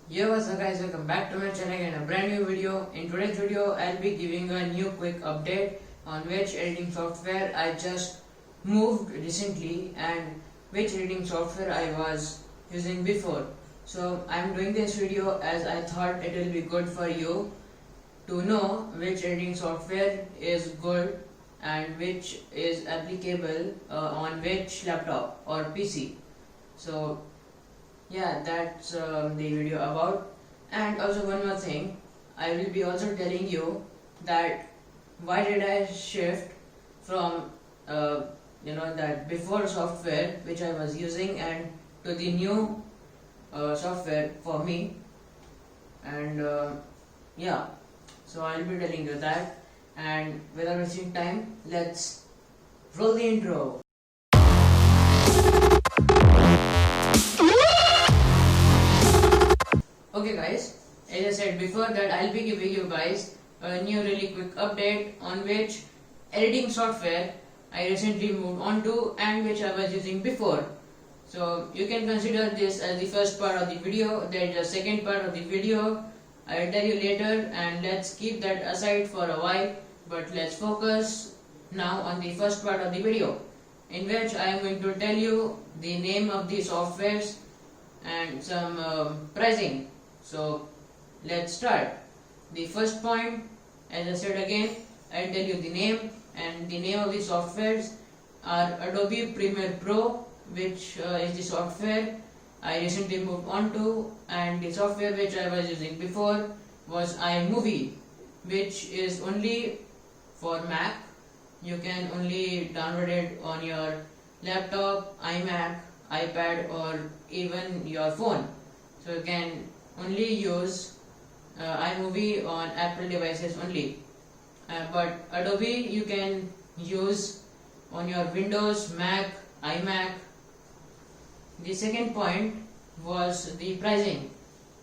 Yo, what's up guys, welcome back to my channel and a brand new video. In today's video, I'll be giving a new quick update on which editing software I just moved recently and which editing software I was using before. So I'm doing this video as I thought it will be good for you to know which editing software is good and which is applicable on which laptop or PC. So yeah, that's the video about. And also one more thing, I will be also telling you that why did I shift from that before software which I was using and to the new software for me. And yeah, so I'll be telling you that. And without wasting time, let's roll the intro. Okay guys, as I said before that I'll be giving you guys a new really quick update on which editing software I recently moved on to and which I was using before. So you can consider this as the first part of the video. There is a second part of the video I will tell you later, and let's keep that aside for a while, but let's focus now on the first part of the video, in which I am going to tell you the name of the softwares and some pricing. So let's start. The first point, as I said again, I'll tell you the name, and the name of the softwares are Adobe Premiere Pro, which is the software I recently moved on to, and the software which I was using before was iMovie, which is only for Mac. You can only download it on your laptop, iMac, iPad, or even your phone. So you can only use iMovie on Apple devices only. But Adobe you can use on your Windows, Mac, iMac. The second point was the pricing.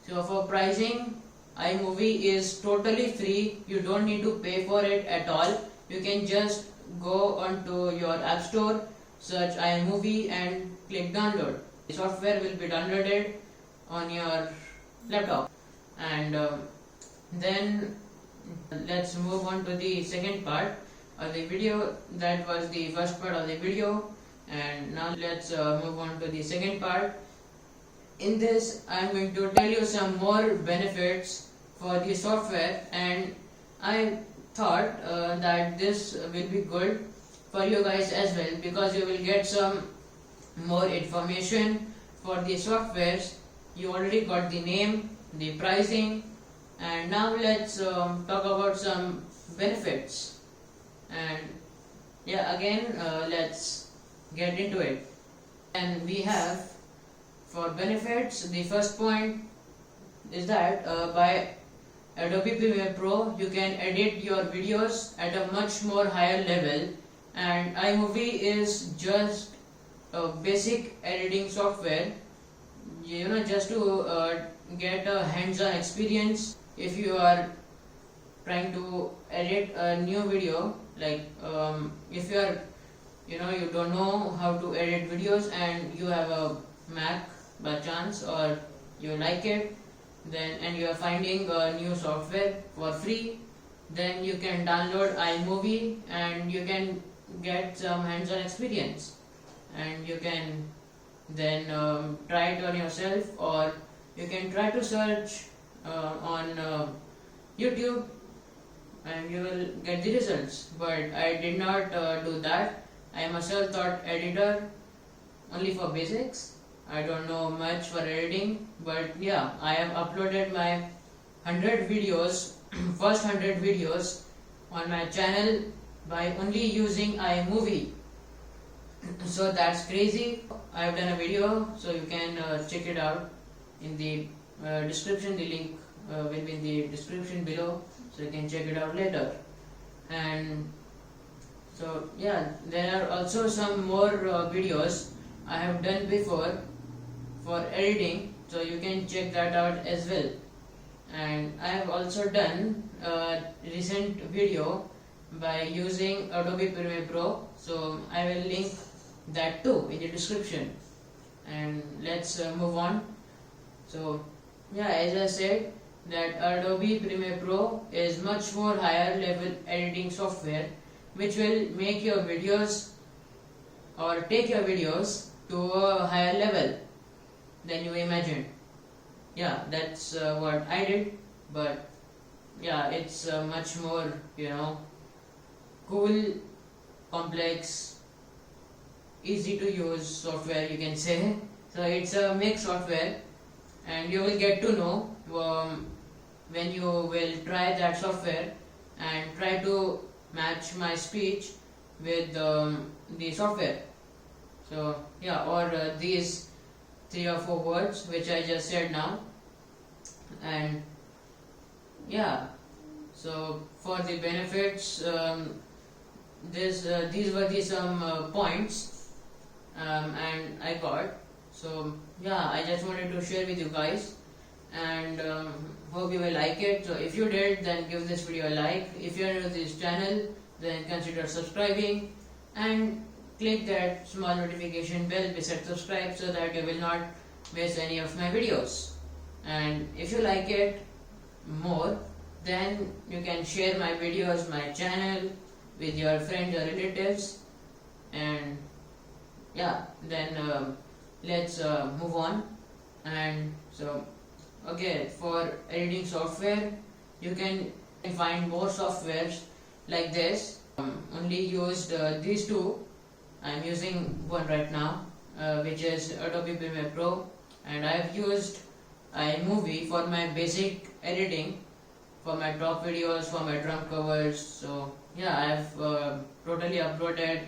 So for pricing, iMovie is totally free. You don't need to pay for it at all. You can just go onto your app store, search iMovie and click download. The software will be downloaded on your laptop. And then let's move on to the second part of the video. That was the first part of the video, and now let's move on to the second part. In this I am going to tell you some more benefits for the software, and I thought that this will be good for you guys as well, because you will get some more information for the softwares. You already got the name, the pricing, and now let's talk about some benefits. And yeah, again let's get into it. And we have, for benefits, the first point is that by Adobe Premiere Pro you can edit your videos at a much more higher level, and iMovie is just a basic editing software, just to get a hands-on experience. If you are trying to edit a new video, like if you are you don't know how to edit videos and you have a Mac by chance, or you like it, then and you are finding a new software for free, then you can download iMovie and you can get some hands-on experience, and you can then try it on yourself, or you can try to search on YouTube and you will get the results. But I did not do that. I am a self-taught editor only for basics. I don't know much for editing, but yeah, I have uploaded my 100 videos first 100 videos on my channel by only using iMovie. So that's crazy. I have done a video, so you can check it out in the description. The link will be in the description below, so you can check it out later. And so yeah, there are also some more videos I have done before for editing, so you can check that out as well. And I have also done a recent video by using Adobe Premiere Pro, so I will link that too in the description. And let's move on. So yeah, as I said, that Adobe Premiere Pro is much more higher level editing software, which will make your videos or take your videos to a higher level than you imagined. Yeah, that's what I did, but yeah, it's much more, cool, complex, easy to use software, you can say. So it's a mixed software, and you will get to know when you will try that software and try to match my speech with the software. So yeah, or these 3 or 4 words which I just said now. And yeah, so for the benefits, these were the some points, and I got. So yeah, I just wanted to share with you guys, and hope you will like it. So if you did, then give this video a like. If you are new to this channel, then consider subscribing and click that small notification bell beside subscribe so that you will not miss any of my videos. And if you like it more, then you can share my videos, my channel with your friends or relatives. And yeah, then let's move on. And so okay, for editing software, you can find more softwares like this. Only used these two. I'm using one right now, which is Adobe Premiere Pro, and I've used iMovie for my basic editing, for my top videos, for my drum covers. So yeah, I've totally uploaded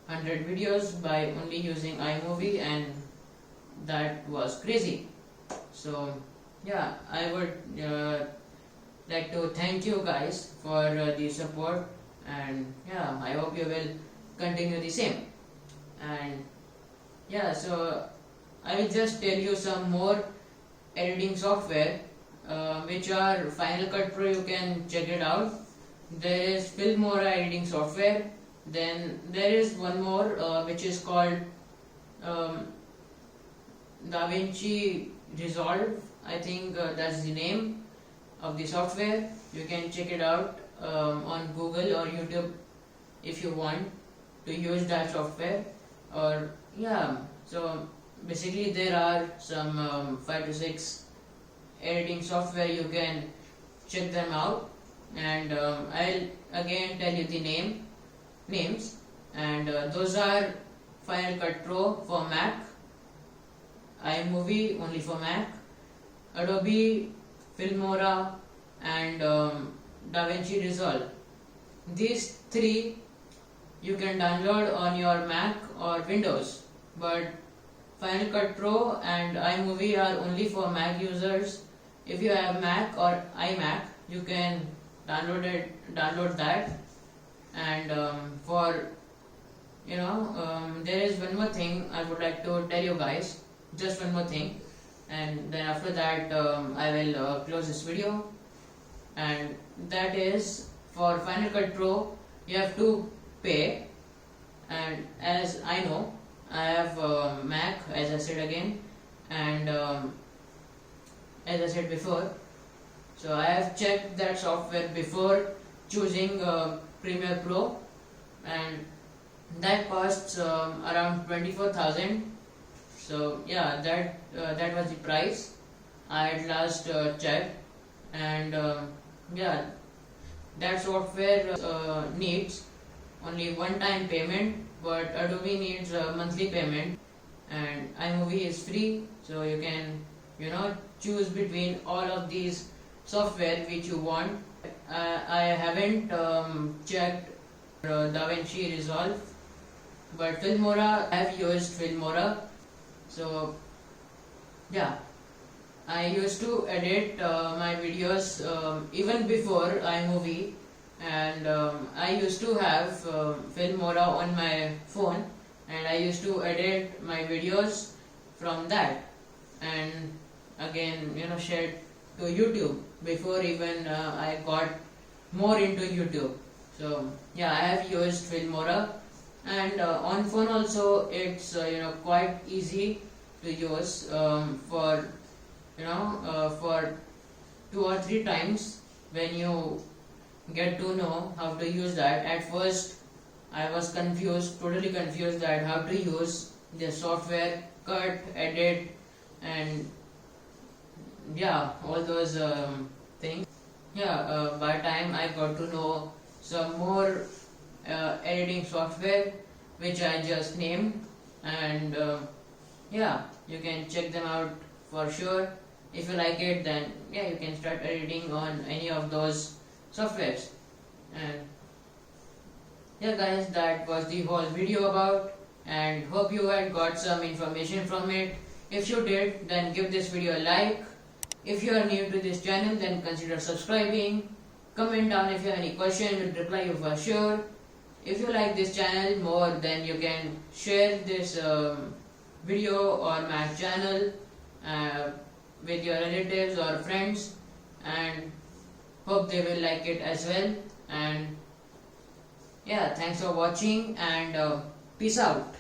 100 videos by only using iMovie, and that was crazy. So yeah, I would like to thank you guys for the support, and yeah, I hope you will continue the same. And yeah, so I will just tell you some more editing software which are Final Cut Pro. You can check it out. There is Filmora editing software. Then there is one more which is called DaVinci Resolve. I think that's the name of the software. You can check it out on Google or YouTube if you want to use that software. Or yeah, so basically there are some 5 to 6 editing software. You can check them out, and I'll again tell you the names. And those are Final Cut Pro for Mac, iMovie only for Mac, Adobe Filmora, and DaVinci Resolve. These 3 you can download on your Mac or Windows, but Final Cut Pro and iMovie are only for Mac users. If you have Mac or iMac, you can download that. And for there is one more thing I would like to tell you guys, just one more thing, and then after that I will close this video. And that is, for Final Cut Pro you have to pay, and as I know, I have Mac, as I said again, and as I said before, so I have checked that software before choosing Premiere Pro, and that costs around 24,000. So yeah, that was the price I had last checked. And yeah, that software needs only one-time payment, but Adobe needs a monthly payment, and iMovie is free. So you can choose between all of these software which you want. I haven't checked DaVinci Resolve, but Filmora, I have used Filmora. So yeah, I used to edit my videos even before iMovie, and I used to have Filmora on my phone, and I used to edit my videos from that, and again shared to YouTube before even I got more into YouTube. So yeah, I have used Filmora, and on phone also it's quite easy to use for for 2 or 3 times when you get to know how to use that. At first I was confused, totally confused, that how to use the software, cut, edit, and yeah, all those things. Yeah, by time I got to know some more editing software which I just named, and yeah, you can check them out for sure. If you like it, then yeah, you can start editing on any of those softwares. And yeah guys, that was the whole video about, and hope you had got some information from it. If you did, then give this video a like. If you are new to this channel, then consider subscribing. Comment down if you have any question, we'll reply you for sure. If you like this channel more, then you can share this video or my channel with your relatives or friends, and hope they will like it as well. And yeah, thanks for watching, and peace out.